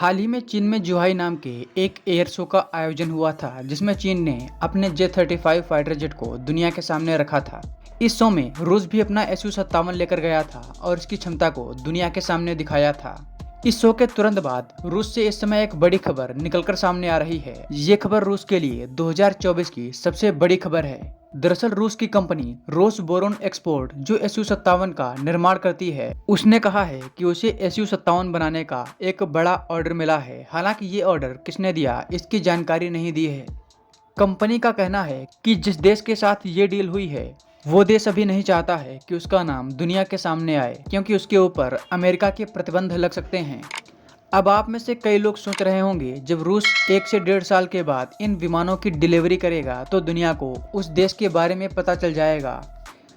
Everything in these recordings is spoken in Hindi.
हाल ही में चीन में जुहाई नाम के एक एयर शो का आयोजन हुआ था जिसमें चीन ने अपने J-35 फाइटर जेट को दुनिया के सामने रखा था। इस शो में रूस भी अपना Su-57 लेकर गया था और इसकी क्षमता को दुनिया के सामने दिखाया था। इस शो के तुरंत बाद रूस से इस समय एक बड़ी खबर निकलकर सामने आ रही है। ये खबर रूस के लिए 2024 की सबसे बड़ी खबर है। दरअसल रूस की कंपनी रोसबोरोन एक्सपोर्ट जो Su-57 का निर्माण करती है, उसने कहा है कि उसे Su-57 बनाने का एक बड़ा ऑर्डर मिला है। हालांकि ये ऑर्डर किसने दिया इसकी जानकारी नहीं दी है। कंपनी का कहना है कि जिस देश के साथ ये डील हुई है वो देश अभी नहीं चाहता है कि उसका नाम दुनिया के सामने आए, क्योंकि उसके ऊपर अमेरिका के प्रतिबंध लग सकते हैं। अब आप में से कई लोग सोच रहे होंगे, जब रूस 1 से 1.5 साल के बाद इन विमानों की डिलीवरी करेगा तो दुनिया को उस देश के बारे में पता चल जाएगा।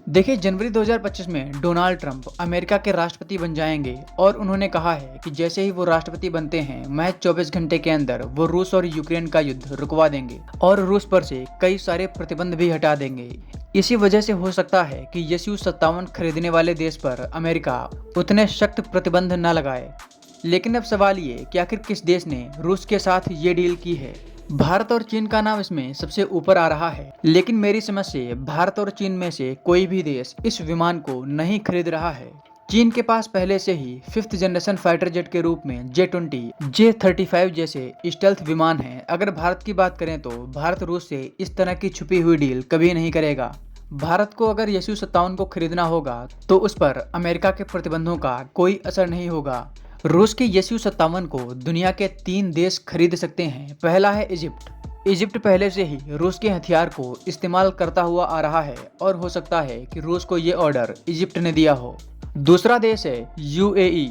देखिए, जनवरी 2025 में डोनाल्ड ट्रंप अमेरिका के राष्ट्रपति बन जाएंगे और उन्होंने कहा है कि जैसे ही वो राष्ट्रपति बनते हैं महज 24 घंटे के अंदर वो रूस और यूक्रेन का युद्ध रुकवा देंगे और रूस पर से कई सारे प्रतिबंध भी हटा देंगे। इसी वजह से हो सकता है कि Su-57 खरीदने वाले देश पर अमेरिका उतने सख्त प्रतिबंध न लगाए। लेकिन अब सवाल ये कि आखिर किस देश ने रूस के साथ ये डील की है। भारत और चीन का नाम इसमें सबसे ऊपर आ रहा है, लेकिन मेरी समझ से भारत और चीन में से कोई भी देश इस विमान को नहीं खरीद रहा है। चीन के पास पहले से ही 5th जनरेशन फाइटर जेट के रूप में J-20, J-35 जैसे स्टेल्थ विमान हैं। अगर भारत की बात करें तो भारत रूस से इस तरह की छुपी हुई डील कभी नहीं करेगा। भारत को अगर Su-57 को खरीदना होगा तो उस पर अमेरिका के प्रतिबंधों का कोई असर नहीं होगा। रूस के Su-57 को दुनिया के 3 देश खरीद सकते हैं। पहला है इजिप्ट। इजिप्ट पहले से ही रूस के हथियार को इस्तेमाल करता हुआ आ रहा है और हो सकता है कि रूस को ये ऑर्डर इजिप्ट ने दिया हो। दूसरा देश है UAE।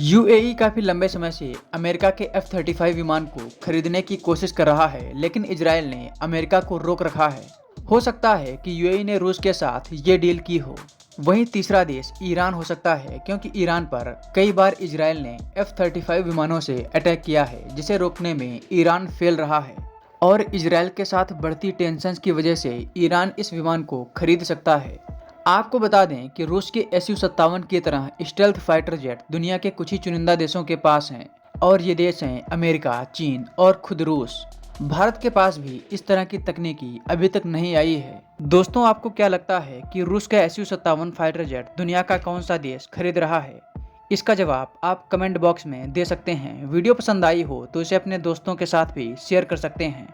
UAE काफी लंबे समय से अमेरिका के F-35 विमान को खरीदने की कोशिश कर रहा है, लेकिन इजराइल ने अमेरिका को रोक रखा है। हो सकता है कि UAE ने रूस के साथ ये डील की हो। वहीं तीसरा देश ईरान हो सकता है, क्योंकि ईरान पर कई बार इजराइल ने F-35 विमानों से अटैक किया है, जिसे रोकने में ईरान फेल रहा है और इजराइल के साथ बढ़ती टेंशन की वजह से ईरान इस विमान को खरीद सकता है। आपको बता दें कि रूस के Su-57 की तरह स्टेल्थ फाइटर जेट दुनिया के कुछ ही चुनिंदा देशों के पास हैं और ये देश हैं अमेरिका, चीन और खुद रूस। भारत के पास भी इस तरह की तकनीकी अभी तक नहीं आई है। दोस्तों, आपको क्या लगता है कि रूस का Su-57 फाइटर जेट दुनिया का कौन सा देश खरीद रहा है? इसका जवाब आप कमेंट बॉक्स में दे सकते हैं। वीडियो पसंद आई हो तो इसे अपने दोस्तों के साथ भी शेयर कर सकते हैं।